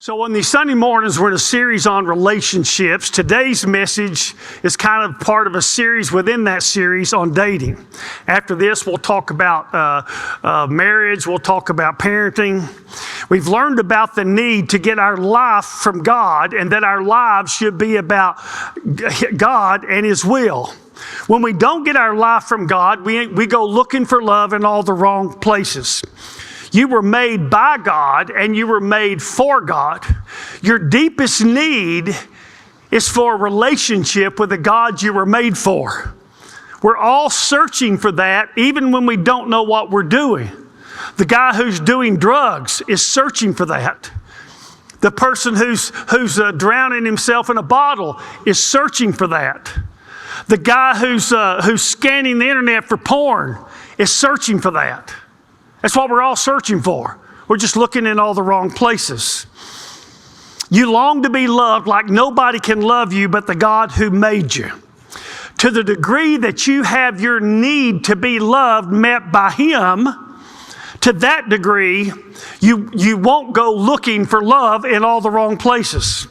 So on these Sunday mornings, we're in a series on relationships. Today's message is kind of part of a series within that series on dating. After this, we'll talk about marriage. We'll talk about parenting. We've learned about the need to get our life from God and that our lives should be about God and His will. When we don't get our life from God, we go looking for love in all the wrong places. You were made by God and you were made for God. Your deepest need is for a relationship with the God you were made for. We're all searching for that even when we don't know what we're doing. The guy who's doing drugs is searching for that. The person who's drowning himself in a bottle is searching for that. The guy who's scanning the internet for porn is searching for that. That's what we're all searching for. We're just looking in all the wrong places. You long to be loved like nobody can love you but the God who made you. To the degree that you have your need to be loved met by Him, to that degree, you won't go looking for love in all the wrong places.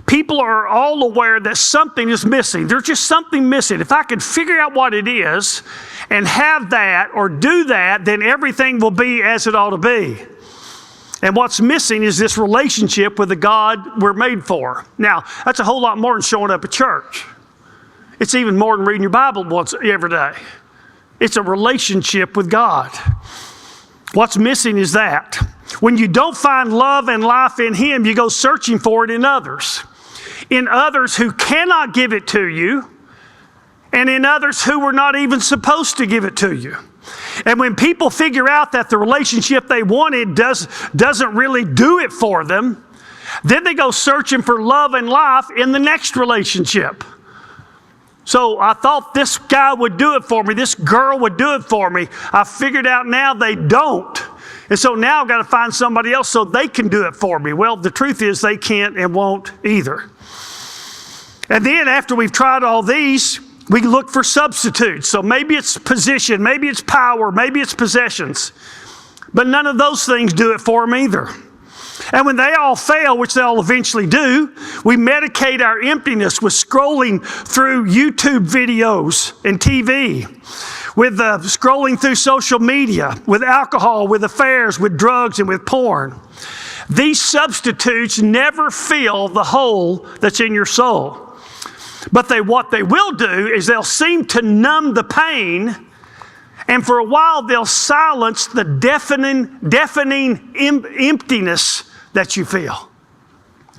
People are all aware that something is missing. There's just something missing. If I could figure out what it is and have that or do that, then everything will be as it ought to be. And what's missing is this relationship with the God we're made for. Now, that's a whole lot more than showing up at church. It's even more than reading your Bible once every day. It's a relationship with God. What's missing is that. When you don't find love and life in Him, you go searching for it in others. In others who cannot give it to you, and in others who were not even supposed to give it to you. And when people figure out that the relationship they wanted doesn't really do it for them, then they go searching for love and life in the next relationship. So I thought this guy would do it for me, this girl would do it for me. I figured out now they don't. And so now I've got to find somebody else so they can do it for me. Well, the truth is they can't and won't either. And then after we've tried all these, we look for substitutes. So maybe it's position, maybe it's power, maybe it's possessions. But none of those things do it for them either. And when they all fail, which they'll eventually do, we medicate our emptiness with scrolling through YouTube videos and TV, with scrolling through social media, with alcohol, with affairs, with drugs, and with porn. These substitutes never fill the hole that's in your soul. But what they will do is they'll seem to numb the pain, and for a while they'll silence the deafening emptiness that you feel.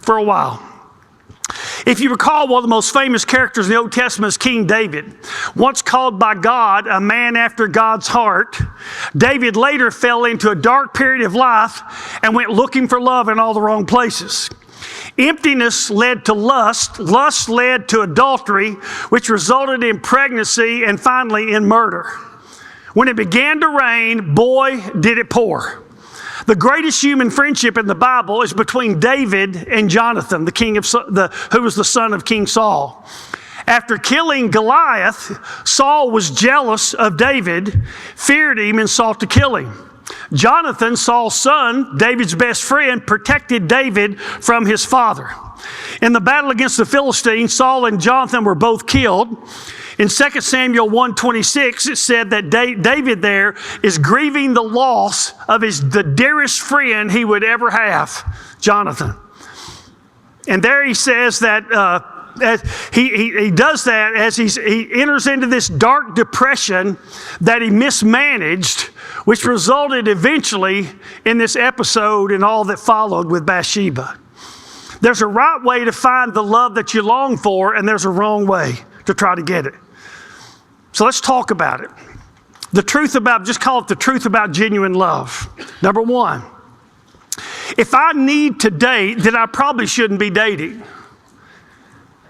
For a while. If you recall, one of the most famous characters in the Old Testament is King David. Once called by God a man after God's heart, David later fell into a dark period of life and went looking for love in all the wrong places. Emptiness led to lust. Lust led to adultery, which resulted in pregnancy and finally in murder. When it began to rain, boy, did it pour. The greatest human friendship in the Bible is between David and Jonathan, who was the son of King Saul. After killing Goliath, Saul was jealous of David, feared him, and sought to kill him. Jonathan, Saul's son, David's best friend, protected David from his father. In the battle against the Philistines, Saul and Jonathan were both killed. In 2 Samuel 1:26, it said that David there is grieving the loss of the dearest friend he would ever have, Jonathan. And there he says that he does that as he enters into this dark depression that he mismanaged, which resulted eventually in this episode and all that followed with Bathsheba. There's a right way to find the love that you long for, and there's a wrong way to try to get it. So let's talk about it. Just call it the truth about genuine love. Number one, if I need to date, then I probably shouldn't be dating.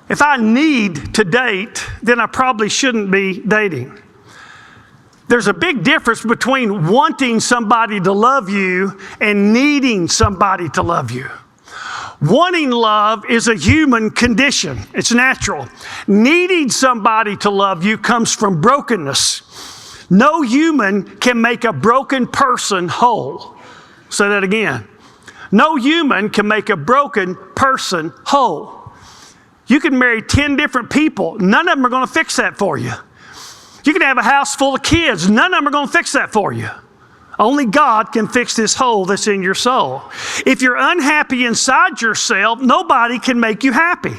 If I need to date, then I probably shouldn't be dating. There's a big difference between wanting somebody to love you and needing somebody to love you. Wanting love is a human condition. It's natural. Needing somebody to love you comes from brokenness. No human can make a broken person whole. Say that again. No human can make a broken person whole. You can marry 10 different people. None of them are going to fix that for you. You can have a house full of kids. None of them are going to fix that for you. Only God can fix this hole that's in your soul. If you're unhappy inside yourself, nobody can make you happy.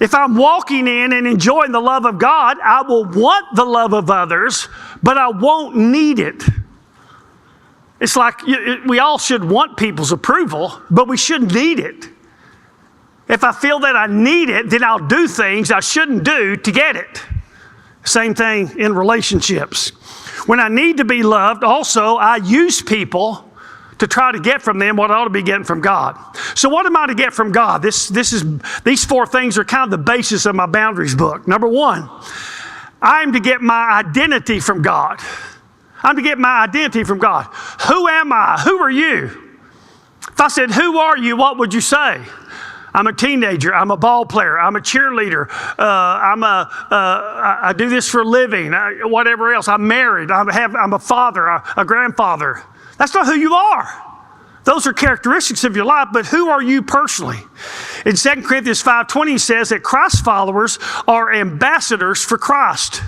If I'm walking in and enjoying the love of God, I will want the love of others, but I won't need it. It's like we all should want people's approval, but we shouldn't need it. If I feel that I need it, then I'll do things I shouldn't do to get it. Same thing in relationships. When I need to be loved, also, I use people to try to get from them what I ought to be getting from God. So what am I to get from God? These 4 things are kind of the basis of my boundaries book. Number 1, I am to get my identity from God. I'm to get my identity from God. Who am I? Who are you? If I said, who are you? What would you say? I'm a teenager. I'm a ball player. I'm a cheerleader. I do this for a living. Whatever else. I'm married. I'm a father, a grandfather. That's not who you are. Those are characteristics of your life, but who are you personally? In 2 Corinthians 5:20 says that Christ followers are ambassadors for Christ.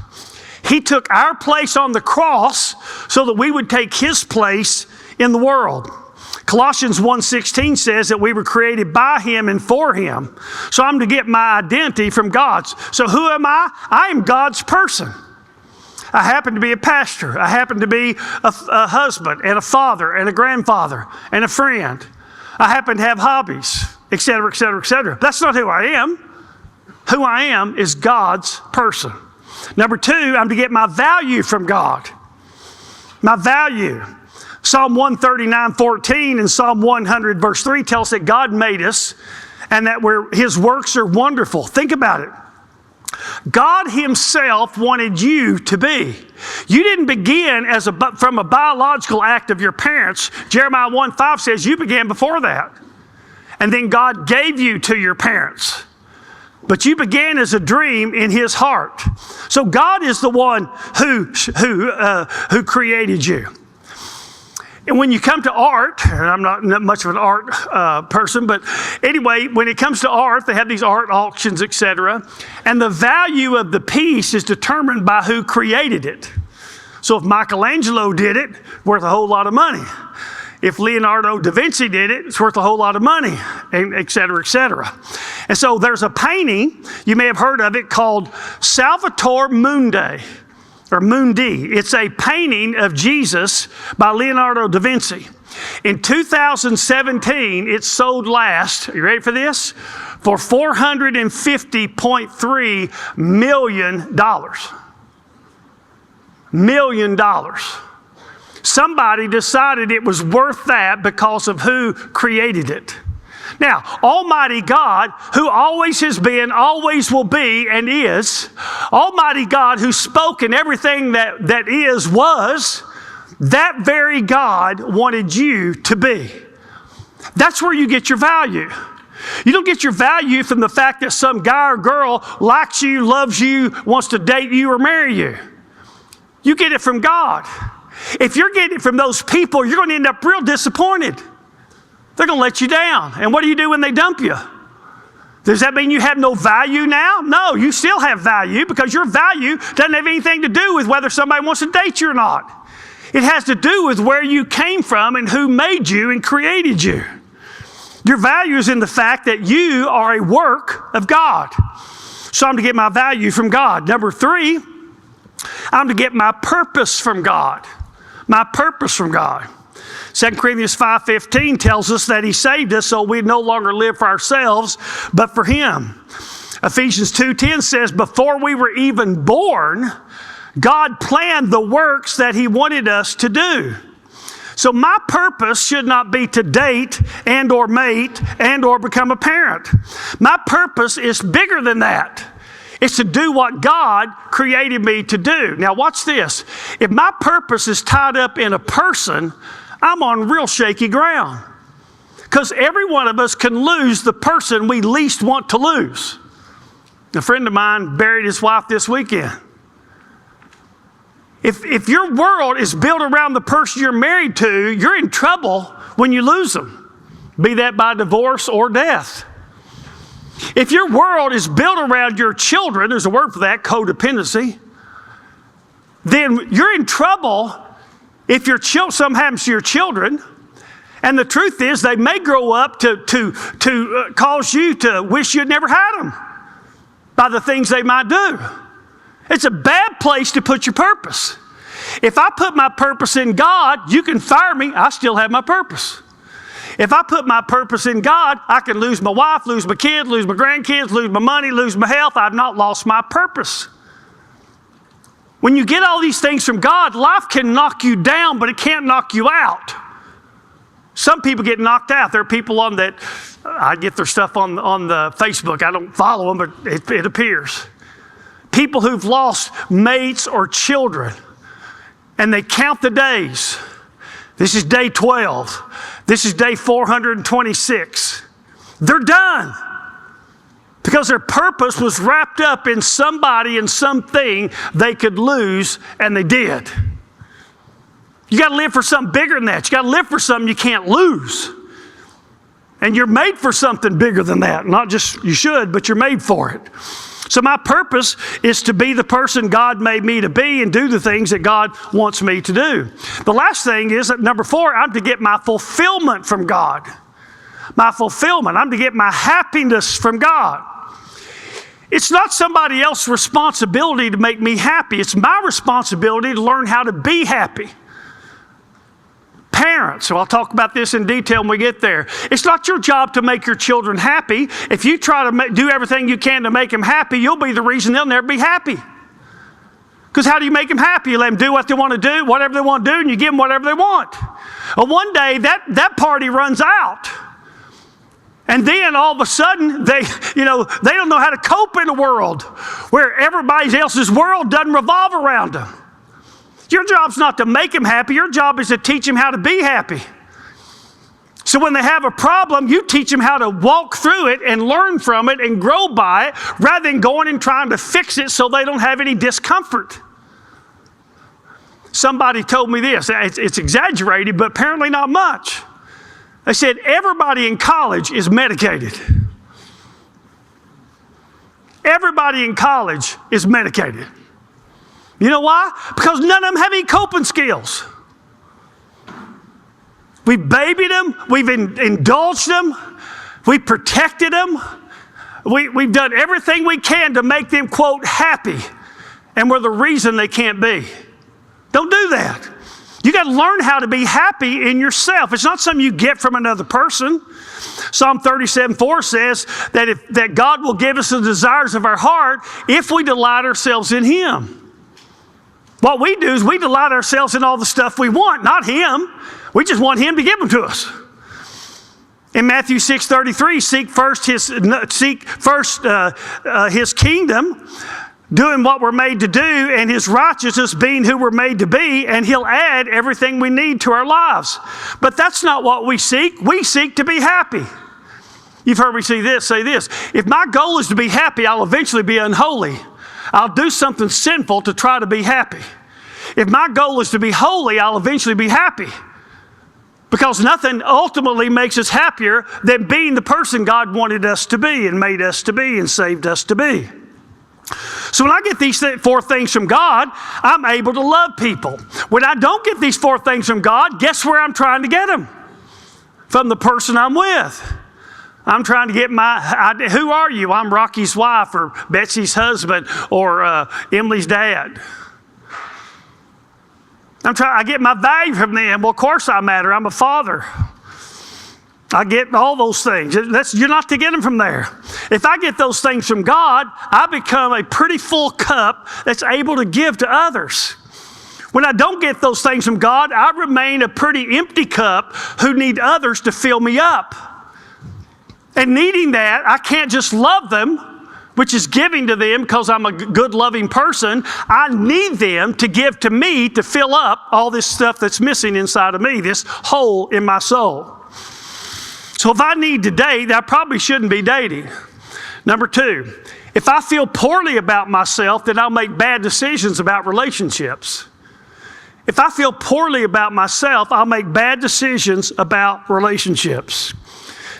He took our place on the cross so that we would take his place in the world. Colossians 1:16 says that we were created by him and for him. So I'm to get my identity from God's. So who am I? I am God's person. I happen to be a pastor. I happen to be a husband and a father and a grandfather and a friend. I happen to have hobbies, etc., etc., etc. That's not who I am. Who I am is God's person. Number 2, I'm to get my value from God. My value. Psalm 139:14 and Psalm 100 verse 3 tells us that God made us and that his works are wonderful. Think about it. God himself wanted you to be. You didn't begin from a biological act of your parents. Jeremiah 1:5 says you began before that. And then God gave you to your parents. But you began as a dream in his heart. So God is the one who created you. And when you come to art, and I'm not much of an art person, but anyway, when it comes to art, they have these art auctions, etc. And the value of the piece is determined by who created it. So if Michelangelo did it, worth a whole lot of money. If Leonardo da Vinci did it, it's worth a whole lot of money, et cetera, et cetera. And so there's a painting, you may have heard of it, called Salvator Mundi. Or Mundi. It's a painting of Jesus by Leonardo da Vinci. In 2017, it sold last, are you ready for this? For $450.3 million. $1 million. Somebody decided it was worth that because of who created it. Now, Almighty God, who always has been, always will be, and is, Almighty God who spoke and everything that is, was, that very God wanted you to be. That's where you get your value. You don't get your value from the fact that some guy or girl likes you, loves you, wants to date you or marry you. You get it from God. If you're getting it from those people, you're going to end up real disappointed. They're going to let you down. And what do you do when they dump you? Does that mean you have no value now? No, you still have value because your value doesn't have anything to do with whether somebody wants to date you or not. It has to do with where you came from and who made you and created you. Your value is in the fact that you are a work of God. So I'm to get my value from God. Number 3, I'm to get my purpose from God. My purpose from God. 2 Corinthians 5:15 tells us that he saved us so we no longer live for ourselves, but for him. Ephesians 2:10 says, before we were even born, God planned the works that he wanted us to do. So my purpose should not be to date and or mate and or become a parent. My purpose is bigger than that. It's to do what God created me to do. Now watch this. If my purpose is tied up in a person, I'm on real shaky ground. Because every one of us can lose the person we least want to lose. A friend of mine buried his wife this weekend. If your world is built around the person you're married to, you're in trouble when you lose them, be that by divorce or death. If your world is built around your children, there's a word for that, codependency, then you're in trouble if something happens to your children. And the truth is, they may grow up to cause you to wish you'd never had them by the things they might do. It's a bad place to put your purpose. If I put my purpose in God, you can fire me, I still have my purpose. If I put my purpose in God, I can lose my wife, lose my kids, lose my grandkids, lose my money, lose my health. I've not lost my purpose. When you get all these things from God, life can knock you down, but it can't knock you out. Some people get knocked out. There are people on that, I get their stuff on the Facebook. I don't follow them, but it appears. People who've lost mates or children, and they count the days. This is day 12. This is day 426. They're done. Because their purpose was wrapped up in somebody and something they could lose, and they did. You got to live for something bigger than that. You got to live for something you can't lose. And you're made for something bigger than that. Not just you should, but you're made for it. So my purpose is to be the person God made me to be and do the things that God wants me to do. The last thing is that number 4, I'm to get my fulfillment from God. My fulfillment. I'm to get my happiness from God. It's not somebody else's responsibility to make me happy. It's my responsibility to learn how to be happy. Parents, so I'll talk about this in detail when we get there. It's not your job to make your children happy. If you try to do everything you can to make them happy, you'll be the reason they'll never be happy. Because how do you make them happy? You let them do what they want to do, whatever they want to do, and you give them whatever they want. Well, one day that party runs out. And then all of a sudden, they don't know how to cope in a world where everybody else's world doesn't revolve around them. Your job's not to make them happy. Your job is to teach them how to be happy. So when they have a problem, you teach them how to walk through it and learn from it and grow by it rather than going and trying to fix it so they don't have any discomfort. Somebody told me this. It's exaggerated, but apparently not much. They said everybody in college is medicated. Everybody in college is medicated. You know why? Because none of them have any coping skills. We've babied them. We've indulged them. We've protected them. We've done everything we can to make them, quote, happy. And we're the reason they can't be. Don't do that. You got to learn how to be happy in yourself. It's not something you get from another person. Psalm 37:4 says that God will give us the desires of our heart if we delight ourselves in Him. What we do is we delight ourselves in all the stuff we want, not Him. We just want Him to give them to us. In Matthew 6:33, seek first His kingdom, doing what we're made to do, and His righteousness, being who we're made to be, and He'll add everything we need to our lives. But that's not what we seek. We seek to be happy. You've heard me say this. If my goal is to be happy, I'll eventually be unholy. I'll do something sinful to try to be happy. If my goal is to be holy, I'll eventually be happy. Because nothing ultimately makes us happier than being the person God wanted us to be and made us to be and saved us to be. So when I get these 4 things from God, I'm able to love people. When I don't get these 4 things from God, guess where I'm trying to get them? From the person I'm with. I'm trying to get who are you? I'm Rocky's wife or Betsy's husband or Emily's dad. I get my value from them. Well, of course I matter. I'm a father. I get all those things. You're not to get them from there. If I get those things from God, I become a pretty full cup that's able to give to others. When I don't get those things from God, I remain a pretty empty cup who need others to fill me up. And needing that, I can't just love them, which is giving to them because I'm a good, loving person. I need them to give to me to fill up all this stuff that's missing inside of me, this hole in my soul. So if I need to date, I probably shouldn't be dating. Number 2, if I feel poorly about myself, then I'll make bad decisions about relationships. If I feel poorly about myself, I'll make bad decisions about relationships.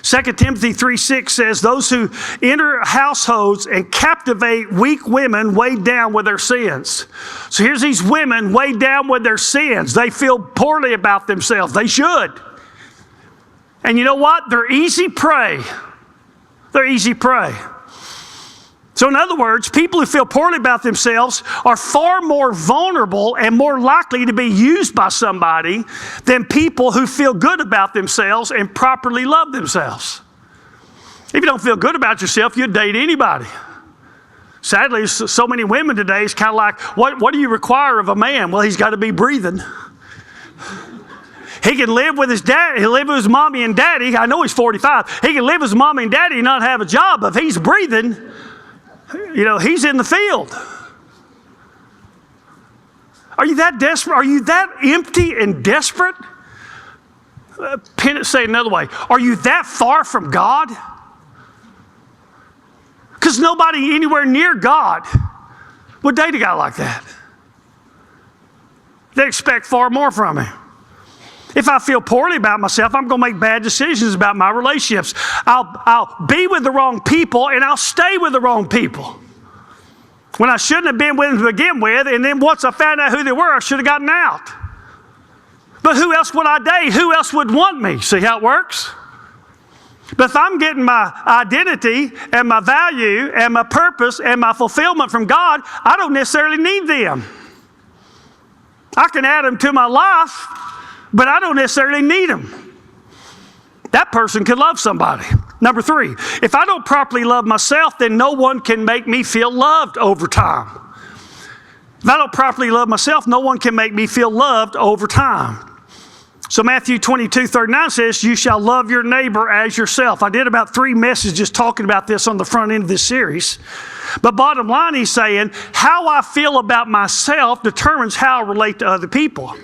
2 Timothy 3:6 says, those who enter households and captivate weak women weighed down with their sins. So here's these women weighed down with their sins. They feel poorly about themselves. They should. And you know what? They're easy prey. They're easy prey. So in other words, people who feel poorly about themselves are far more vulnerable and more likely to be used by somebody than people who feel good about themselves and properly love themselves. If you don't feel good about yourself, you'd date anybody. Sadly, so many women today is kind of like, what do you require of a man? Well, he's got to be breathing. He can live with his dad. He'll live with his mommy and daddy. I know he's 45. He can live with his mommy and daddy and not have a job. If he's breathing, he's in the field. Are you that desperate? Are you that empty and desperate? Say it another way. Are you that far from God? Because nobody anywhere near God would date a guy like that. They expect far more from him. If I feel poorly about myself, I'm going to make bad decisions about my relationships. I'll be with the wrong people and I'll stay with the wrong people. When I shouldn't have been with them to begin with, and then once I found out who they were, I should have gotten out. But who else would I date? Who else would want me? See how it works? But if I'm getting my identity and my value and my purpose and my fulfillment from God, I don't necessarily need them. I can add them to my life, but I don't necessarily need them. That person could love somebody. Number 3, if I don't properly love myself, then no one can make me feel loved over time. If I don't properly love myself, no one can make me feel loved over time. So Matthew 22:39 says, you shall love your neighbor as yourself. I did about 3 messages talking about this on the front end of this series. But bottom line, he's saying, how I feel about myself determines how I relate to other people.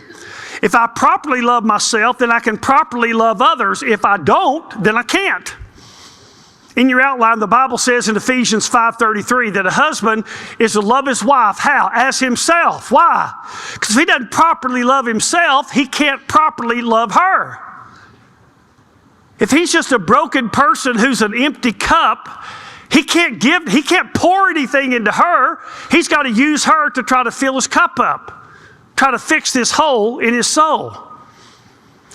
If I properly love myself, then I can properly love others. If I don't, then I can't. In your outline, the Bible says in Ephesians 5:33 that a husband is to love his wife. How? As himself. Why? Because if he doesn't properly love himself, he can't properly love her. If he's just a broken person who's an empty cup, he can't pour anything into her. He's got to use her to try to fill his cup up, try to fix this hole in his soul.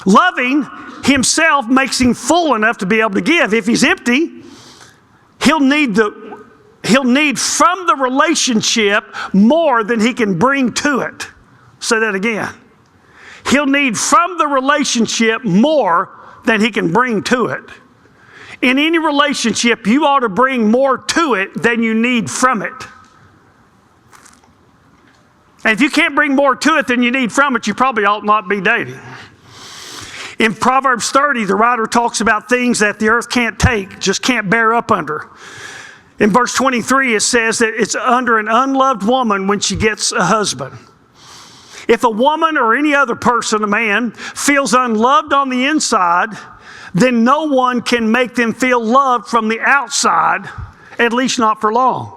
Loving himself makes him full enough to be able to give. If he's empty, he'll need from the relationship more than he can bring to it. Say that again. He'll need from the relationship more than he can bring to it. In any relationship, you ought to bring more to it than you need from it. And if you can't bring more to it than you need from it, you probably ought not be dating. In Proverbs 30, the writer talks about things that the earth can't take, just can't bear up under. In verse 23, it says that it's under an unloved woman when she gets a husband. If a woman or any other person, a man, feels unloved on the inside, then no one can make them feel loved from the outside, at least not for long.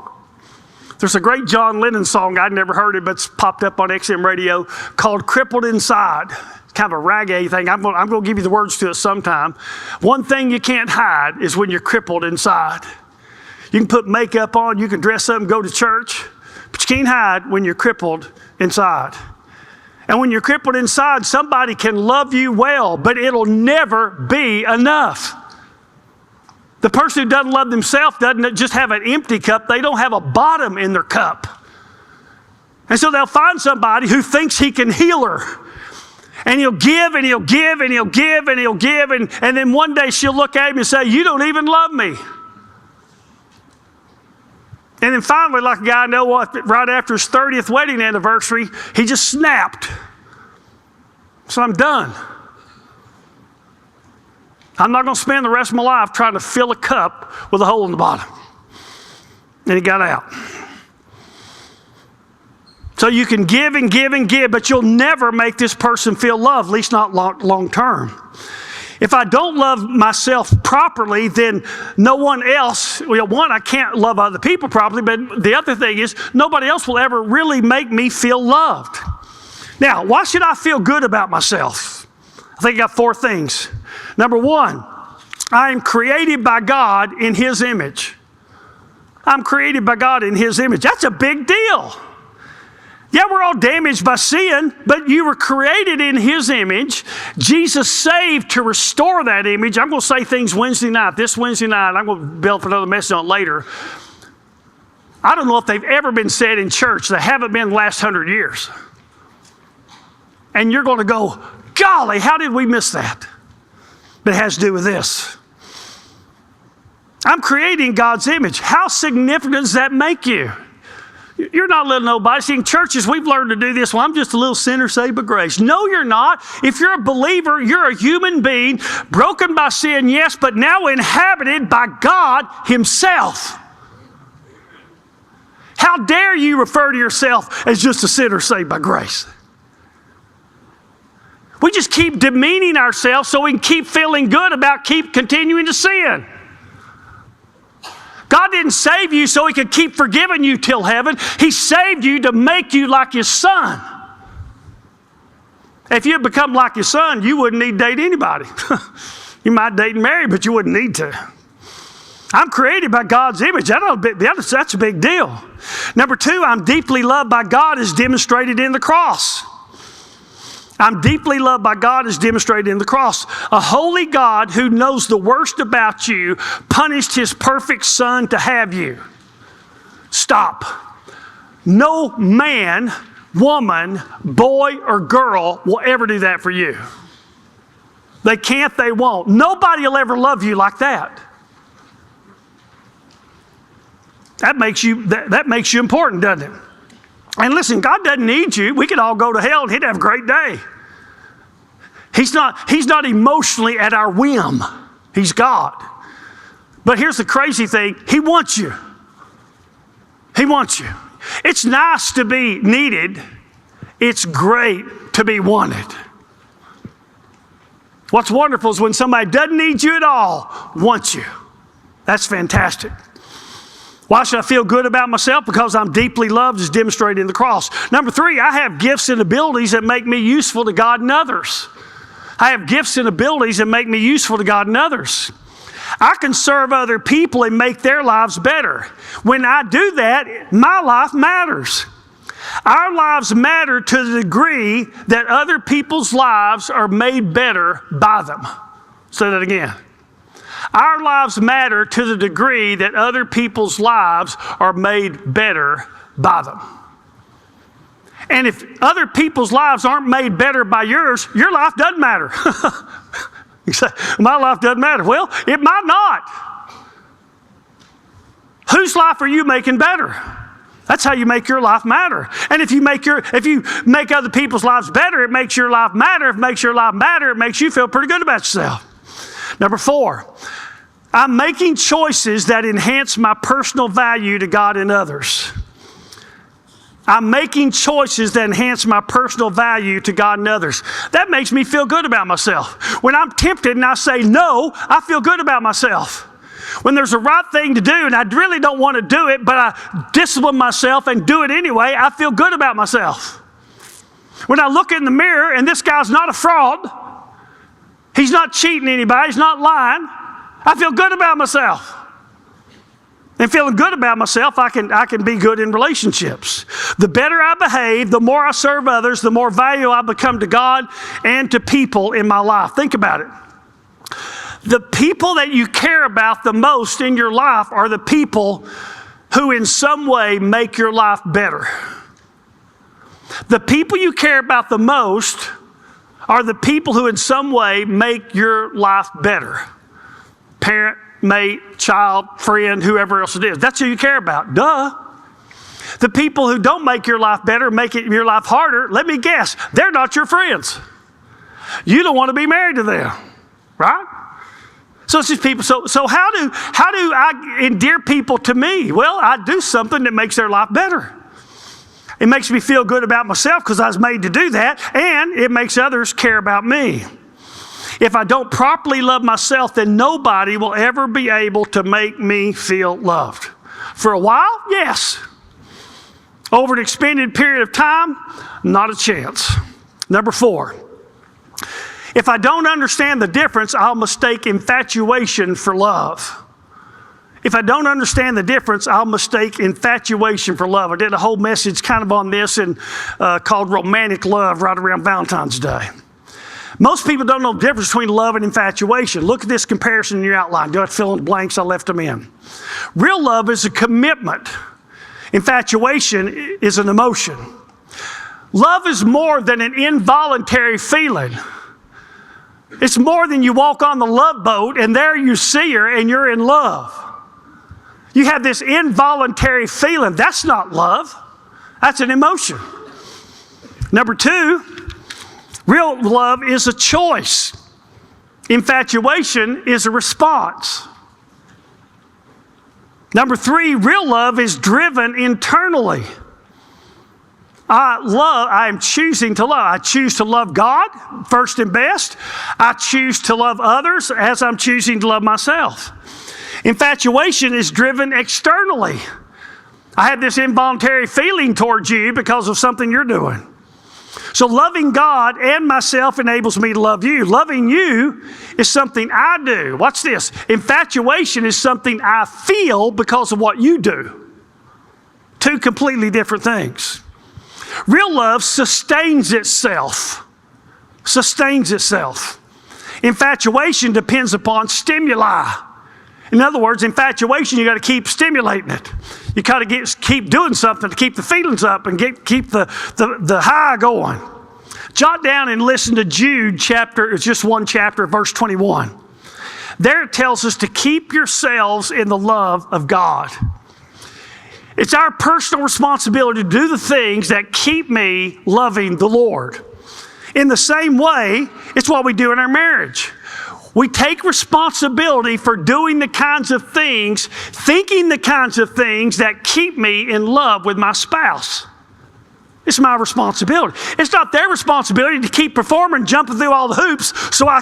There's a great John Lennon song, I'd never heard it, but it's popped up on XM radio, called Crippled Inside. It's kind of a reggae thing. I'm going to give you the words to it sometime. One thing you can't hide is when you're crippled inside. You can put makeup on, you can dress up and go to church, but you can't hide when you're crippled inside. And when you're crippled inside, somebody can love you well, but it'll never be enough. The person who doesn't love themselves doesn't just have an empty cup, they don't have a bottom in their cup. And so they'll find somebody who thinks he can heal her. And he'll give and he'll give and he'll give and he'll give. And then one day she'll look at him and say, you don't even love me. And then finally, like a guy I know, right after his 30th wedding anniversary, he just snapped. So I'm done. I'm not going to spend the rest of my life trying to fill a cup with a hole in the bottom. And he got out. So you can give and give and give, but you'll never make this person feel loved, at least not long term. If I don't love myself properly, then no one else, well, one, I can't love other people properly, but the other thing is nobody else will ever really make me feel loved. Now, why should I feel good about myself? I think I got 4 things. Number 1, I am created by God in His image. I'm created by God in His image. That's a big deal. Yeah, we're all damaged by sin, but you were created in His image. Jesus saved to restore that image. I'm going to say things Wednesday night. This Wednesday night, I'm going to build another message on it later. I don't know if they've ever been said in church. They haven't been the last 100 years. And you're going to go, golly, how did we miss that? But it has to do with this. I'm creating God's image. How significant does that make you? You're not little nobody. See, in churches, we've learned to do this. Well, I'm just a little sinner saved by grace. No, you're not. If you're a believer, you're a human being, broken by sin, yes, but now inhabited by God Himself. How dare you refer to yourself as just a sinner saved by grace? We just keep demeaning ourselves so we can keep feeling good about keep continuing to sin. God didn't save you so He could keep forgiving you till heaven. He saved you to make you like His Son. If you had become like His Son, you wouldn't need to date anybody. You might date and marry, but you wouldn't need to. I'm created by God's image. That's a big deal. Number 2, I'm deeply loved by God as demonstrated in the cross. I'm deeply loved by God as demonstrated in the cross. A holy God who knows the worst about you punished His perfect Son to have you. Stop. No man, woman, boy, or girl will ever do that for you. They can't, they won't. Nobody will ever love you like that. That makes you important, doesn't it? And listen, God doesn't need you. We could all go to hell and He'd have a great day. He's not emotionally at our whim. He's God. But here's the crazy thing. He wants you. He wants you. It's nice to be needed. It's great to be wanted. What's wonderful is when somebody doesn't need you at all, wants you. That's fantastic. Why should I feel good about myself? Because I'm deeply loved as demonstrated in the cross. Number 3, I have gifts and abilities that make me useful to God and others. I have gifts and abilities that make me useful to God and others. I can serve other people and make their lives better. When I do that, my life matters. Our lives matter to the degree that other people's lives are made better by them. Say that again. Our lives matter to the degree that other people's lives are made better by them. And if other people's lives aren't made better by yours, your life doesn't matter. You say, my life doesn't matter. Well, it might not. Whose life are you making better? That's how you make your life matter. And if you make other people's lives better, it makes your life matter. If it makes your life matter, it makes you feel pretty good about yourself. Number 4, I'm making choices that enhance my personal value to God and others. I'm making choices that enhance my personal value to God and others. That makes me feel good about myself. When I'm tempted and I say no, I feel good about myself. When there's a right thing to do and I really don't want to do it, but I discipline myself and do it anyway, I feel good about myself. When I look in the mirror and this guy's not a fraud, he's not cheating anybody, he's not lying, I feel good about myself. And feeling good about myself, I can be good in relationships. The better I behave, the more I serve others, the more value I become to God and to people in my life. Think about it. The people that you care about the most in your life are the people who in some way make your life better. The people you care about the most are the people who in some way make your life better. Parent, mate, child, friend, whoever else it is. That's who you care about. Duh. The people who don't make your life better, make your life harder, let me guess, they're not your friends. You don't want to be married to them, right? So it's just people. So how do I endear people to me? Well, I do something that makes their life better. It makes me feel good about myself because I was made to do that, and it makes others care about me. If I don't properly love myself, then nobody will ever be able to make me feel loved. For a while, yes. Over an extended period of time, not a chance. Number 4, if I don't understand the difference, I'll mistake infatuation for love. If I don't understand the difference, I'll mistake infatuation for love. I did a whole message kind of on this called Romantic Love right around Valentine's Day. Most people don't know the difference between love and infatuation. Look at this comparison in your outline. Do I have to fill in the blanks? I left them in. Real love is a commitment. Infatuation is an emotion. Love is more than an involuntary feeling. It's more than you walk on the love boat and there you see her and you're in love. You have this involuntary feeling. That's not love. That's an emotion. Number 2, real love is a choice. Infatuation is a response. Number 3, real love is driven internally. I am choosing to love. I choose to love God first and best. I choose to love others as I'm choosing to love myself. Infatuation is driven externally. I have this involuntary feeling towards you because of something you're doing. So loving God and myself enables me to love you. Loving you is something I do. Watch this. Infatuation is something I feel because of what you do. 2 completely different things. Real love sustains itself. Sustains itself. Infatuation depends upon stimuli. In other words, infatuation, you got to keep stimulating it. You got to keep doing something to keep the feelings up and keep the high going. Jot down and listen to Jude chapter, it's just one chapter, verse 21. There it tells us to keep yourselves in the love of God. It's our personal responsibility to do the things that keep me loving the Lord. In the same way, it's what we do in our marriage. We take responsibility for doing the kinds of things, thinking the kinds of things that keep me in love with my spouse. It's my responsibility. It's not their responsibility to keep performing, jumping through all the hoops so I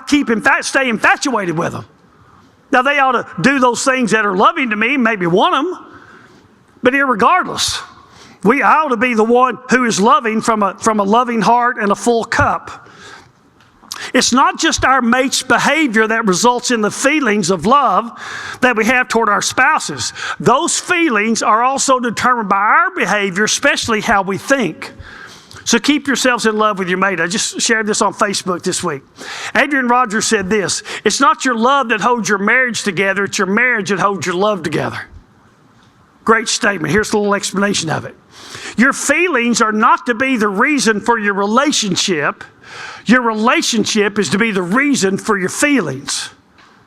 stay infatuated with them. Now, they ought to do those things that are loving to me, maybe want them. But irregardless, I ought to be the one who is loving from a loving heart and a full cup. It's not just our mate's behavior that results in the feelings of love that we have toward our spouses. Those feelings are also determined by our behavior, especially how we think. So keep yourselves in love with your mate. I just shared this on Facebook this week. Adrian Rogers said this: it's not your love that holds your marriage together, it's your marriage that holds your love together. Great statement. Here's a little explanation of it. Your feelings are not to be the reason for your relationship. Your relationship is to be the reason for your feelings.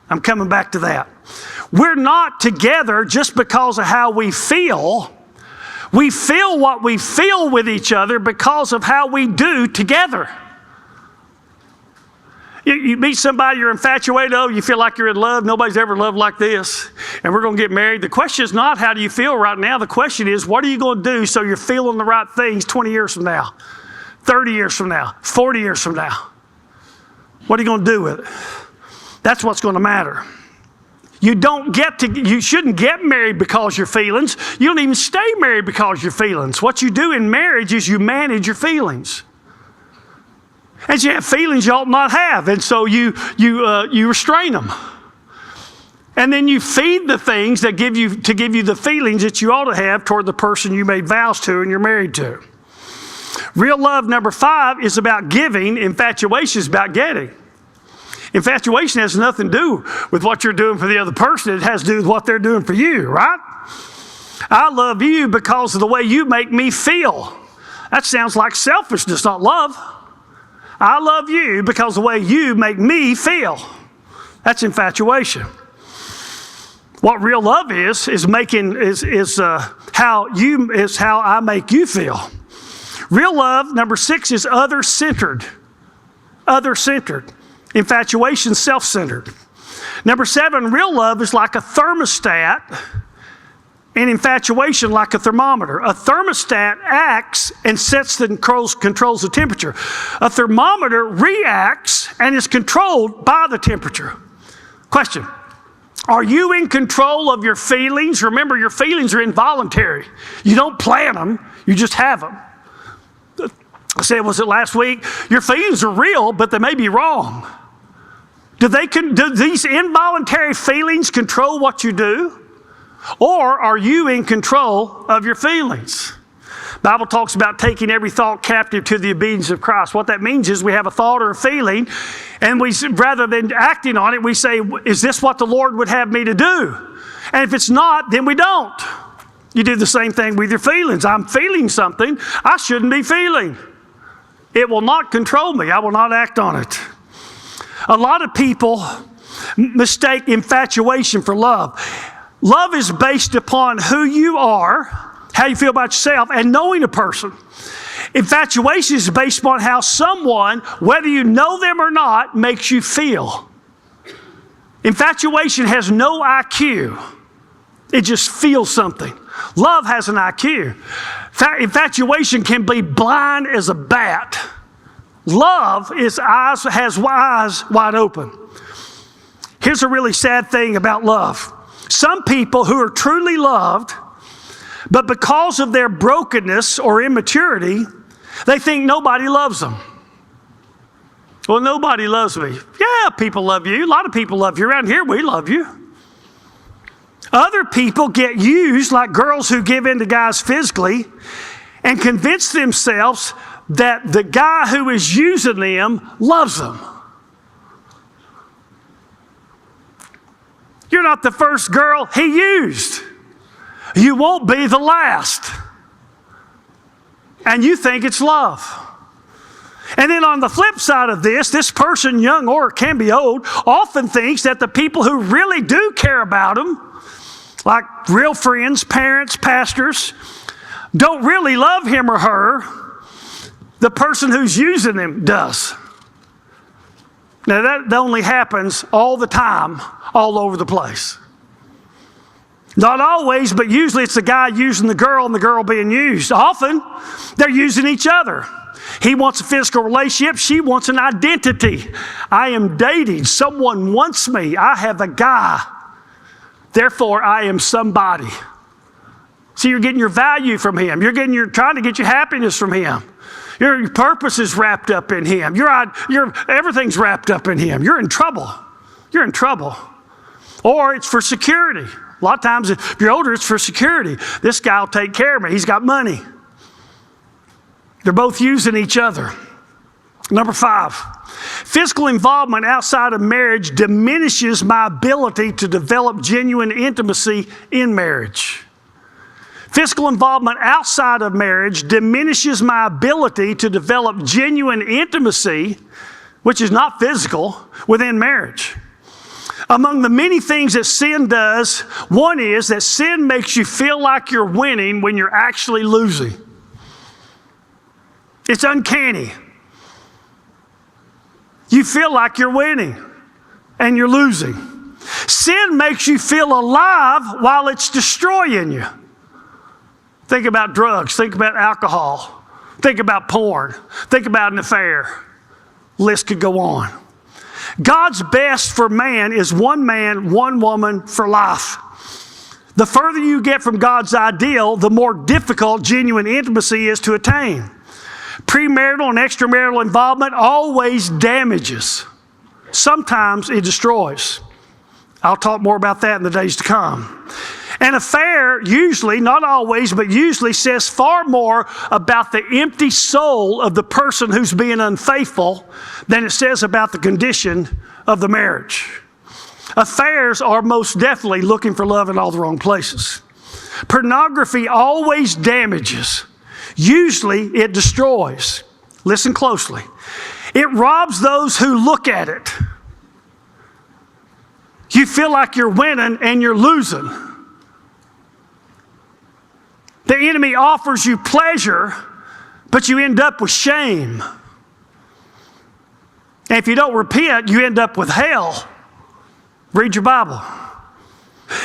I'm coming back to that. We're not together just because of how we feel. We feel what we feel with each other because of how we do together. You meet somebody, you're infatuated, you feel like you're in love. Nobody's ever loved like this. And we're going to get married. The question is not how do you feel right now. The question is what are you going to do so you're feeling the right things 20 years from now, 30 years from now, 40 years from now. What are you going to do with it? That's what's going to matter. You shouldn't get married because your feelings. You don't even stay married because your feelings. What you do in marriage is you manage your feelings. And you have feelings you ought not have, and so you restrain them. And then you feed the things that give you the feelings that you ought to have toward the person you made vows to and you're married to. Real love, number 5, is about giving. Infatuation is about getting. Infatuation has nothing to do with what you're doing for the other person. It has to do with what they're doing for you, right? I love you because of the way you make me feel. That sounds like selfishness, not love. I love you because of the way you make me feel. That's infatuation. What real love is how I make you feel. Real love, number 6, is other-centered. Other-centered. Infatuation, self-centered. Number 7, real love is like a thermostat, and infatuation like a thermometer. A thermostat acts and controls the temperature. A thermometer reacts and is controlled by the temperature. Question: are you in control of your feelings? Remember, your feelings are involuntary. You don't plan them, you just have them. I said, was it last week? Your feelings are real, but they may be wrong. Do these involuntary feelings control what you do? Or are you in control of your feelings? The Bible talks about taking every thought captive to the obedience of Christ. What that means is we have a thought or a feeling, and rather than acting on it, we say, is this what the Lord would have me to do? And if it's not, then we don't. You do the same thing with your feelings. I'm feeling something I shouldn't be feeling. It will not control me. I will not act on it. A lot of people mistake infatuation for love. Love is based upon who you are, how you feel about yourself, and knowing a person. Infatuation is based upon how someone, whether you know them or not, makes you feel. Infatuation has no IQ. It just feels something. Love has an IQ. Infatuation can be blind as a bat. Love has eyes wide open. Here's a really sad thing about love. Some people who are truly loved, but because of their brokenness or immaturity, they think nobody loves them. Well, nobody loves me. Yeah, people love you. A lot of people love you. Around here, we love you. Other people get used, like girls who give in to guys physically, and convince themselves that the guy who is using them loves them. You're not the first girl he used. You won't be the last. And you think it's love. And then on the flip side of this person, young or can be old, often thinks that the people who really do care about them, like real friends, parents, pastors, don't really love him or her. The person who's using them does. Now that only happens all the time, all over the place. Not always, but usually it's the guy using the girl and the girl being used. Often, they're using each other. He wants a physical relationship. She wants an identity. I am dating. Someone wants me. I have a guy. Therefore, I am somebody. See, you're getting your value from him. You're trying to get your happiness from him. Your purpose is wrapped up in him. Everything's wrapped up in him. You're in trouble. You're in trouble. Or it's for security. A lot of times, if you're older, it's for security. This guy will take care of me. He's got money. They're both using each other. Number 5, physical involvement outside of marriage diminishes my ability to develop genuine intimacy in marriage. Physical involvement outside of marriage diminishes my ability to develop genuine intimacy, which is not physical, within marriage. Among the many things that sin does, one is that sin makes you feel like you're winning when you're actually losing. It's uncanny. You feel like you're winning and you're losing. Sin makes you feel alive while it's destroying you. Think about drugs. Think about alcohol. Think about porn. Think about an affair. List could go on. God's best for man is one man, one woman for life. The further you get from God's ideal, the more difficult genuine intimacy is to attain. Premarital and extramarital involvement always damages. Sometimes it destroys. I'll talk more about that in the days to come. An affair usually, not always, but usually says far more about the empty soul of the person who's being unfaithful than it says about the condition of the marriage. Affairs are most definitely looking for love in all the wrong places. Pornography always damages. Usually it destroys. Listen closely. It robs those who look at it. You feel like you're winning and you're losing. The enemy offers you pleasure, but you end up with shame. And if you don't repent, you end up with hell. Read your Bible.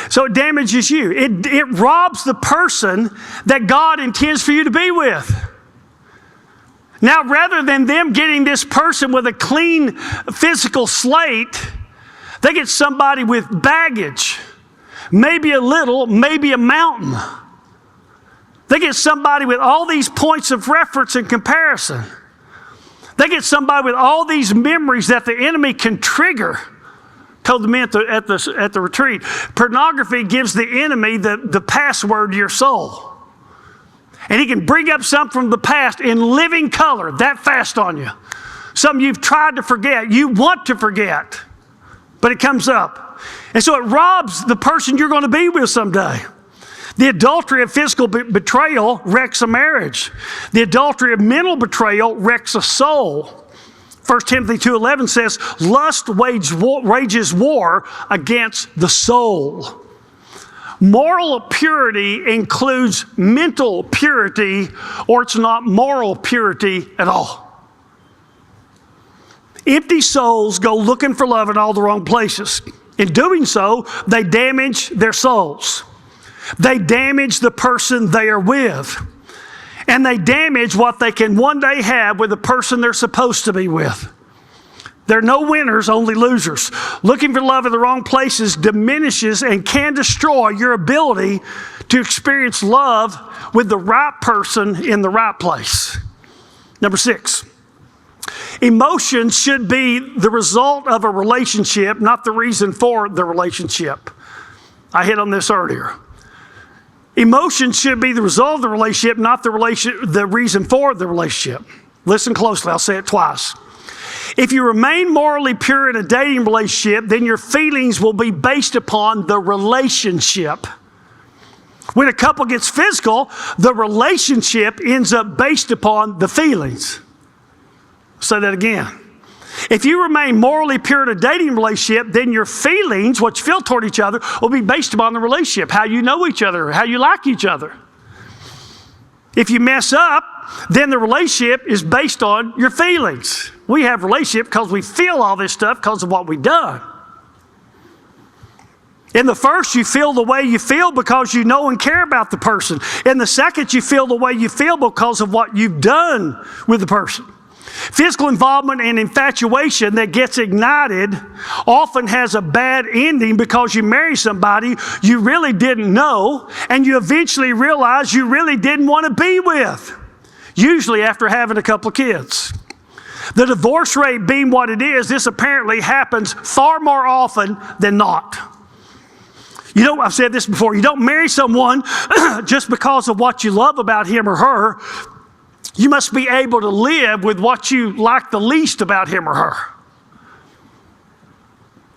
So it damages you. It robs the person that God intends for you to be with. Now, rather than them getting this person with a clean physical slate, they get somebody with baggage. Maybe a little, maybe a mountain. They get somebody with all these points of reference and comparison. They get somebody with all these memories that the enemy can trigger. Told the men at the retreat, pornography gives the enemy the password to your soul. And he can bring up something from the past in living color that fast on you. Something you've tried to forget, you want to forget, but it comes up. And so it robs the person you're going to be with someday. The adultery of physical betrayal wrecks a marriage. The adultery of mental betrayal wrecks a soul. 1 Timothy 2:11 says, lust wages war against the soul. Moral purity includes mental purity, or it's not moral purity at all. Empty souls go looking for love in all the wrong places. In doing so, they damage their souls. They damage the person they are with. And they damage what they can one day have with the person they're supposed to be with. There are no winners, only losers. Looking for love in the wrong places diminishes and can destroy your ability to experience love with the right person in the right place. Number 6, emotions should be the result of a relationship, not the reason for the relationship. I hit on this earlier. Emotions should be the result of the relationship, not the reason for the relationship. Listen closely, I'll say it twice. If you remain morally pure in a dating relationship, then your feelings will be based upon the relationship. When a couple gets physical, the relationship ends up based upon the feelings. I'll say that again. If you remain morally pure in a dating relationship, then your feelings, what you feel toward each other, will be based upon the relationship, how you know each other, how you like each other. If you mess up, then the relationship is based on your feelings. We have a relationship because we feel all this stuff because of what we've done. In the first, you feel the way you feel because you know and care about the person. In the second, you feel the way you feel because of what you've done with the person. Physical involvement and infatuation that gets ignited often has a bad ending because you marry somebody you really didn't know and you eventually realize you really didn't want to be with, usually after having a couple of kids. The divorce rate being what it is, this apparently happens far more often than not. You know, I've said this before, you don't marry someone just because of what you love about him or her. You must be able to live with what you like the least about him or her.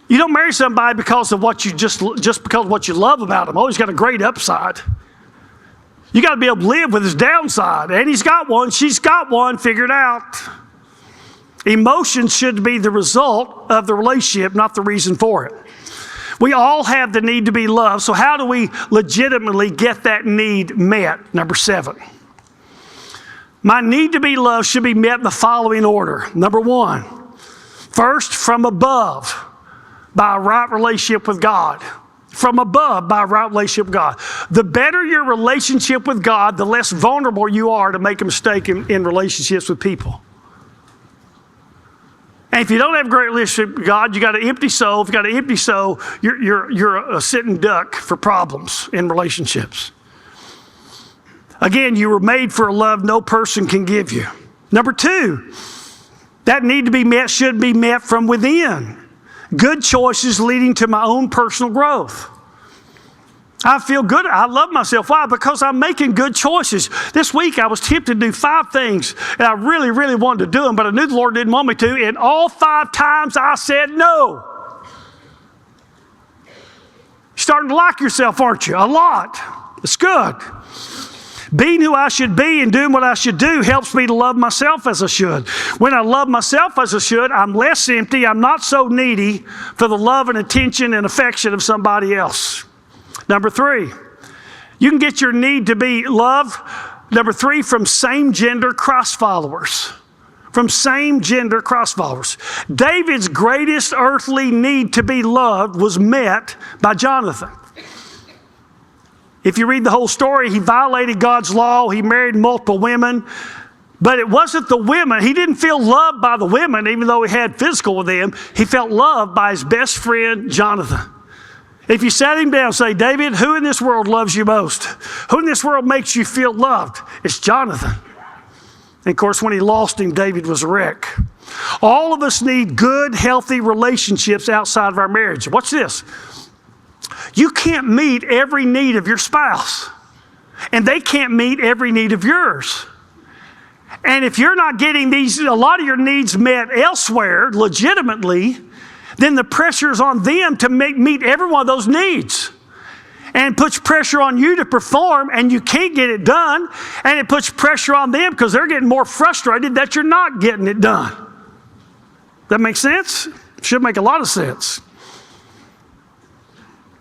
You don't marry somebody because of what you just because of what you love about him. Oh, he's got a great upside. You got to be able to live with his downside. And he's got one, she's got one, figured out. Emotions should be the result of the relationship, not the reason for it. We all have the need to be loved, so how do we legitimately get that need met? Number 7. My need to be loved should be met in the following order. Number 1, first, from above, by a right relationship with God. From above, by a right relationship with God. The better your relationship with God, the less vulnerable you are to make a mistake in relationships with people. And if you don't have a great relationship with God, you got an empty soul. If you got an empty soul, you're a sitting duck for problems in relationships. Again, you were made for a love no person can give you. Number 2, that need to be met should be met from within. Good choices leading to my own personal growth. I feel good. I love myself. Why? Because I'm making good choices. This week I was tempted to do 5 things, and I really, really wanted to do them, but I knew the Lord didn't want me to, and all 5 times I said no. You're starting to like yourself, aren't you? A lot. It's good. Being who I should be and doing what I should do helps me to love myself as I should. When I love myself as I should, I'm less empty. I'm not so needy for the love and attention and affection of somebody else. Number 3, you can get your need to be loved. Number 3, from same-gender Christ followers. From same-gender Christ followers. David's greatest earthly need to be loved was met by Jonathan. If you read the whole story, he violated God's law. He married multiple women. But it wasn't the women. He didn't feel loved by the women, even though he had physical with them. He felt loved by his best friend, Jonathan. If you sat him down and say, David, who in this world loves you most? Who in this world makes you feel loved? It's Jonathan. And of course, when he lost him, David was a wreck. All of us need good, healthy relationships outside of our marriage. Watch this. You can't meet every need of your spouse, and they can't meet every need of yours. And if you're not getting a lot of your needs met elsewhere legitimately, then the pressure is on them to meet every one of those needs. And it puts pressure on you to perform, and you can't get it done. And it puts pressure on them because they're getting more frustrated that you're not getting it done. That makes sense? Should make a lot of sense.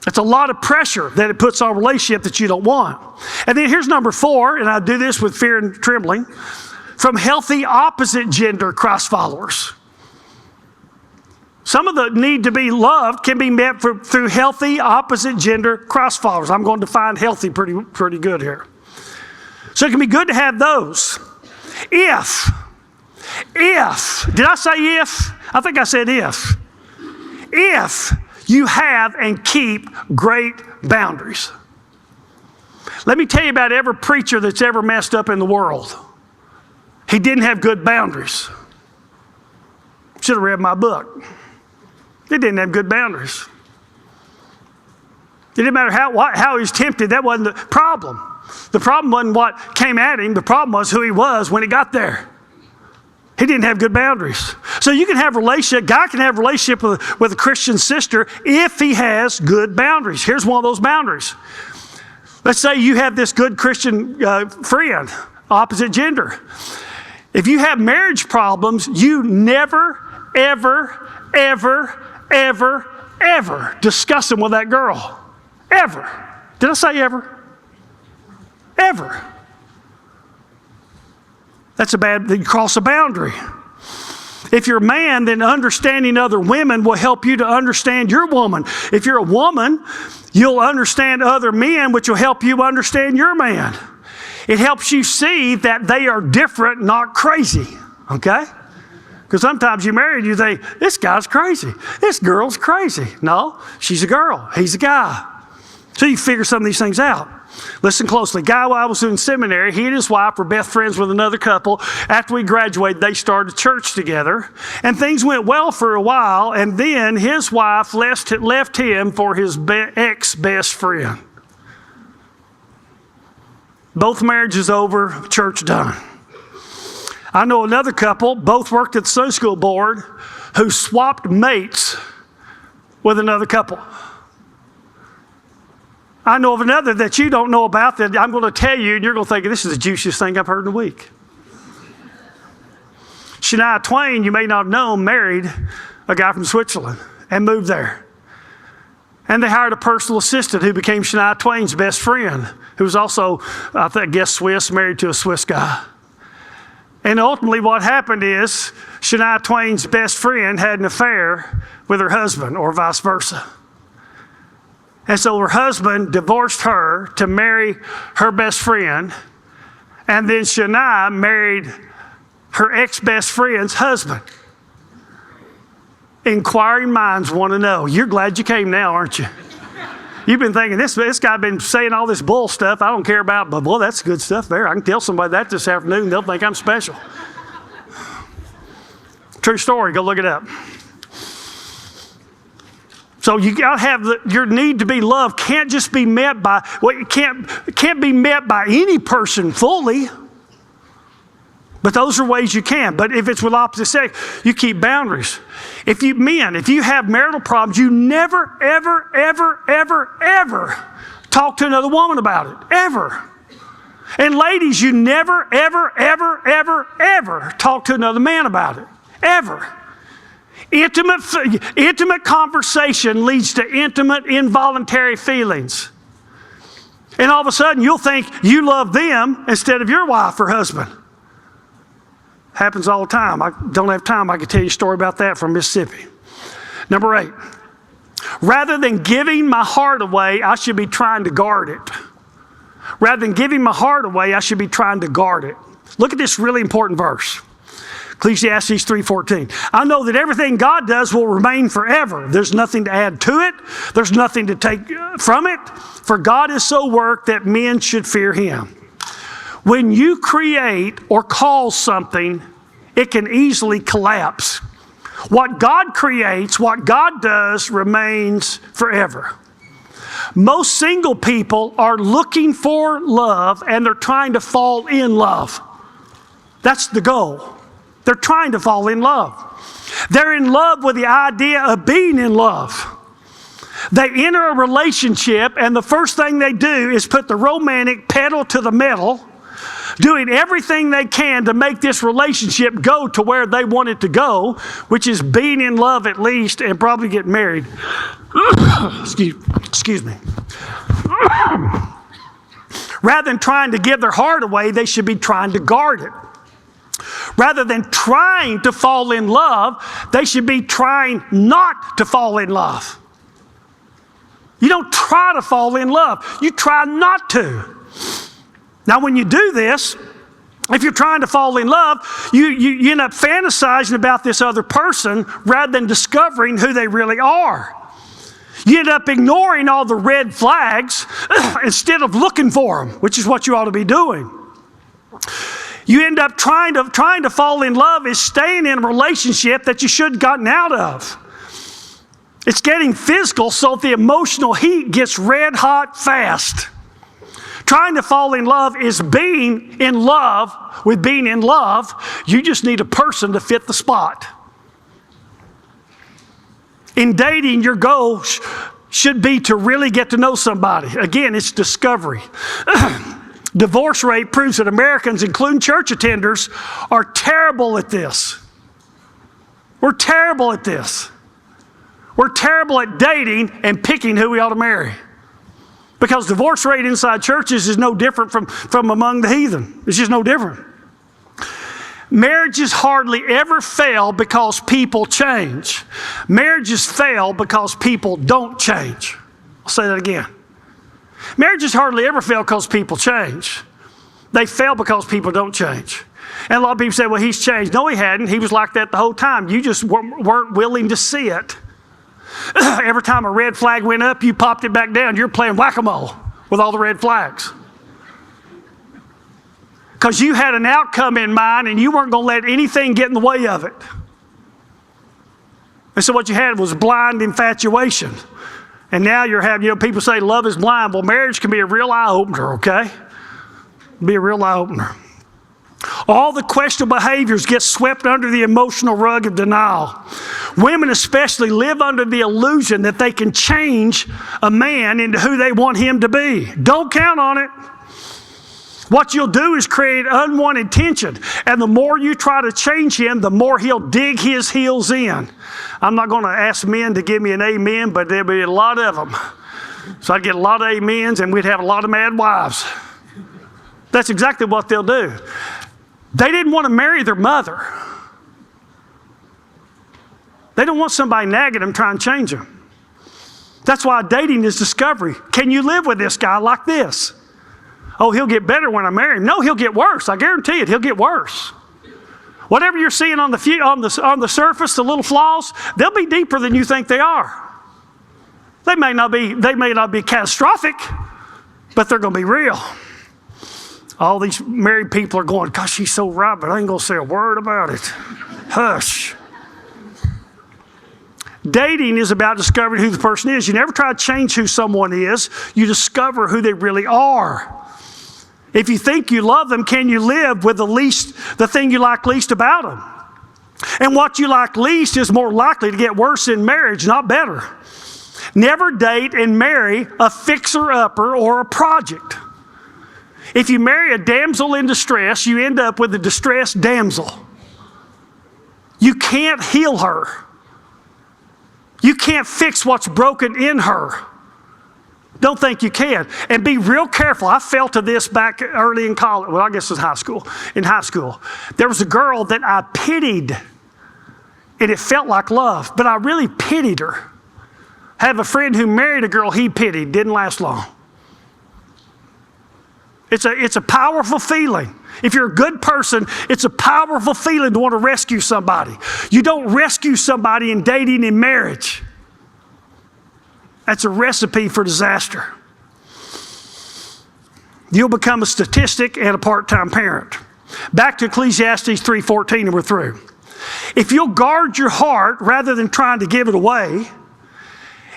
It's a lot of pressure that it puts on a relationship that you don't want. And then here's number 4, and I do this with fear and trembling, from healthy opposite gender Christ followers. Some of the need to be loved can be met through healthy opposite gender Christ followers. I'm going to define healthy pretty good here. So it can be good to have those. If, did I say if? I think I said if. If you have and keep great boundaries. Let me tell you about every preacher that's ever messed up in the world. He didn't have good boundaries. Should have read my book. He didn't have good boundaries. It didn't matter how he was tempted. That wasn't the problem. The problem wasn't what came at him. The problem was who he was when he got there. He didn't have good boundaries. So you can have a relationship, God can have a relationship with a Christian sister if he has good boundaries. Here's one of those boundaries. Let's say you have this good Christian friend, opposite gender. If you have marriage problems, you never, ever, ever, ever, ever discuss them with that girl. Ever. Did I say ever? Ever. That's you cross a boundary. If you're a man, then understanding other women will help you to understand your woman. If you're a woman, you'll understand other men, which will help you understand your man. It helps you see that they are different, not crazy. Okay? Because sometimes you marry and you think, this guy's crazy. This girl's crazy. No, she's a girl. He's a guy. So you figure some of these things out. Listen closely. Guy, while I was in seminary, he and his wife were best friends with another couple. After we graduated, they started church together. And things went well for a while. And then his wife left him for his ex-best friend. Both marriages over, church done. I know another couple, both worked at the Sunday school board, who swapped mates with another couple. I know of another that you don't know about that I'm going to tell you, and you're going to think, this is the juiciest thing I've heard in a week. Shania Twain, you may not have known, married a guy from Switzerland and moved there. And they hired a personal assistant who became Shania Twain's best friend, who was also, I guess, Swiss, married to a Swiss guy. And ultimately what happened is Shania Twain's best friend had an affair with her husband, or vice versa. And so her husband divorced her to marry her best friend, and then Shania married her ex-best friend's husband. Inquiring minds want to know. You're glad you came now, aren't you? You've been thinking, this guy been saying all this bull stuff I don't care about, but boy, that's good stuff there. I can tell somebody that this afternoon, they'll think I'm special. True story, go look it up. So you got to have your need to be loved can't just be met by, it can't be met by any person fully. But those are ways you can. But if it's with opposite sex, you keep boundaries. If you have marital problems, you never, ever, ever, ever, ever talk to another woman about it. Ever. And ladies, you never, ever, ever, ever, ever talk to another man about it. Ever. Intimate conversation leads to intimate, involuntary feelings. And all of a sudden, you'll think you love them instead of your wife or husband. Happens all the time. I don't have time. I could tell you a story about that from Mississippi. Number 8. Rather than giving my heart away, I should be trying to guard it. Rather than giving my heart away, I should be trying to guard it. Look at this really important verse. Ecclesiastes 3:14. I know that everything God does will remain forever. There's nothing to add to it. There's nothing to take from it. For God is so worked that men should fear him. When you create or cause something, it can easily collapse. What God creates, what God does, remains forever. Most single people are looking for love and they're trying to fall in love. That's the goal. They're trying to fall in love. They're in love with the idea of being in love. They enter a relationship and the first thing they do is put the romantic pedal to the metal, doing everything they can to make this relationship go to where they want it to go, which is being in love at least and probably get married. Excuse me. Rather than trying to give their heart away, they should be trying to guard it. Rather than trying to fall in love, they should be trying not to fall in love. You don't try to fall in love. You try not to. Now, when you do this, if you're trying to fall in love, you end up fantasizing about this other person rather than discovering who they really are. You end up ignoring all the red flags instead of looking for them, which is what you ought to be doing. You end up trying to fall in love is staying in a relationship that you should have gotten out of. It's getting physical so the emotional heat gets red hot fast. Trying to fall in love is being in love with being in love. You just need a person to fit the spot. In dating, your goal should be to really get to know somebody. Again, it's discovery. Divorce rate proves that Americans, including church attenders, are terrible at this. We're terrible at this. We're terrible at dating and picking who we ought to marry. Because divorce rate inside churches is no different from among the heathen. It's just no different. Marriages hardly ever fail because people change. Marriages fail because people don't change. I'll say that again. Marriages hardly ever fail because people change. They fail because people don't change. And a lot of people say, well, he's changed. No, he hadn't. He was like that the whole time. You just weren't willing to see it. Every time a red flag went up, you popped it back down. You're playing whack-a-mole with all the red flags. Because you had an outcome in mind and you weren't going to let anything get in the way of it. And so what you had was blind infatuation. And now you're having, people say love is blind. Well, marriage can be a real eye-opener, okay? Be a real eye-opener. All the questionable behaviors get swept under the emotional rug of denial. Women especially live under the illusion that they can change a man into who they want him to be. Don't count on it. What you'll do is create unwanted tension. And the more you try to change him, the more he'll dig his heels in. I'm not going to ask men to give me an amen, but there'll be a lot of them. So I'd get a lot of amens and we'd have a lot of mad wives. That's exactly what they'll do. They didn't want to marry their mother. They don't want somebody nagging them trying to change them. That's why dating is discovery. Can you live with this guy like this? Oh, he'll get better when I marry him. No, he'll get worse. I guarantee it, he'll get worse. Whatever you're seeing on the surface, the little flaws, they'll be deeper than you think they are. They may not be catastrophic, but they're going to be real. All these married people are going, gosh, she's so right, but I ain't going to say a word about it. Hush. Dating is about discovering who the person is. You never try to change who someone is. You discover who they really are. If you think you love them, can you live with the thing you like least about them? And what you like least is more likely to get worse in marriage, not better. Never date and marry a fixer-upper or a project. If you marry a damsel in distress, you end up with a distressed damsel. You can't heal her. You can't fix what's broken in her. Don't think you can. And be real careful. I fell to this back early in college. Well, I guess it was high school. In high school, there was a girl that I pitied, and it felt like love, but I really pitied her. I have a friend who married a girl he pitied. Didn't last long. It's a powerful feeling. If you're a good person, it's a powerful feeling to want to rescue somebody. You don't rescue somebody in dating and marriage. That's a recipe for disaster. You'll become a statistic and a part-time parent. Back to Ecclesiastes 3:14 and we're through. If you'll guard your heart rather than trying to give it away,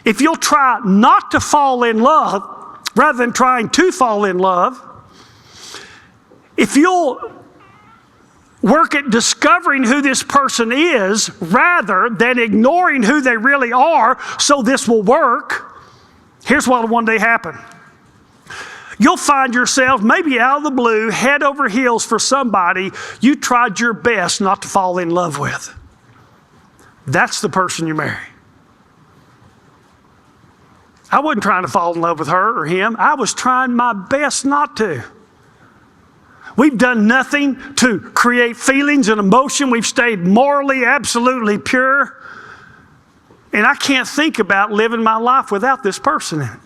if you'll try not to fall in love rather than trying to fall in love, if you'll work at discovering who this person is rather than ignoring who they really are so this will work, here's what will one day happen. You'll find yourself maybe out of the blue, head over heels for somebody you tried your best not to fall in love with. That's the person you marry. I wasn't trying to fall in love with her or him. I was trying my best not to. We've done nothing to create feelings and emotion. We've stayed morally, absolutely pure. And I can't think about living my life without this person in it.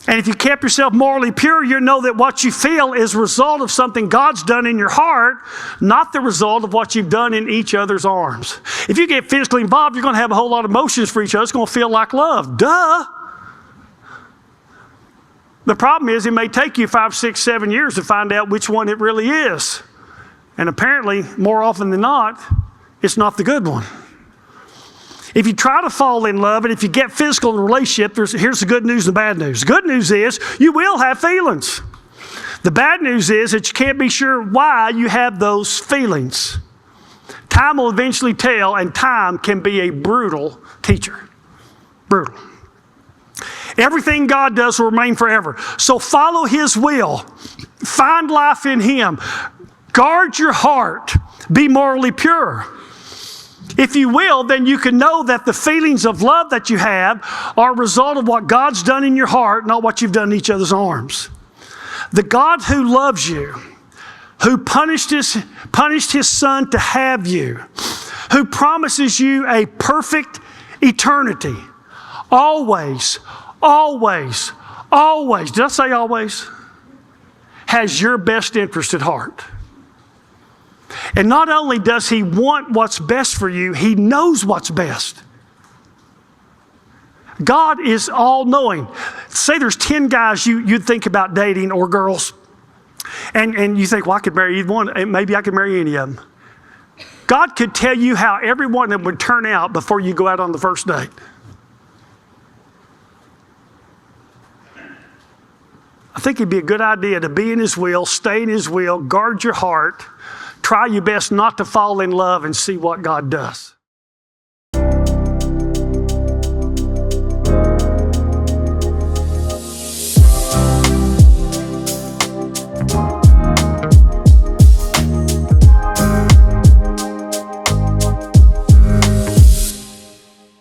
And if you kept yourself morally pure, you know that what you feel is a result of something God's done in your heart, not the result of what you've done in each other's arms. If you get physically involved, you're going to have a whole lot of emotions for each other. It's going to feel like love. Duh. The problem is it may take you 5, 6, 7 years to find out which one it really is. And apparently, more often than not, it's not the good one. If you try to fall in love and if you get physical in a relationship, here's the good news and the bad news. The good news is you will have feelings. The bad news is that you can't be sure why you have those feelings. Time will eventually tell, and time can be a brutal teacher. Brutal. Everything God does will remain forever. So follow His will. Find life in Him. Guard your heart. Be morally pure. If you will, then you can know that the feelings of love that you have are a result of what God's done in your heart, not what you've done in each other's arms. The God who loves you, who punished His Son to have you, who promises you a perfect eternity, always, always, always, did I say always? Has your best interest at heart. And not only does He want what's best for you, He knows what's best. God is all-knowing. Say there's 10 guys you'd think about dating or girls, and you think, well, I could marry either one, and maybe I could marry any of them. God could tell you how every one of them would turn out before you go out on the first date. I think it'd be a good idea to be in His will, stay in His will, guard your heart, try your best not to fall in love and see what God does.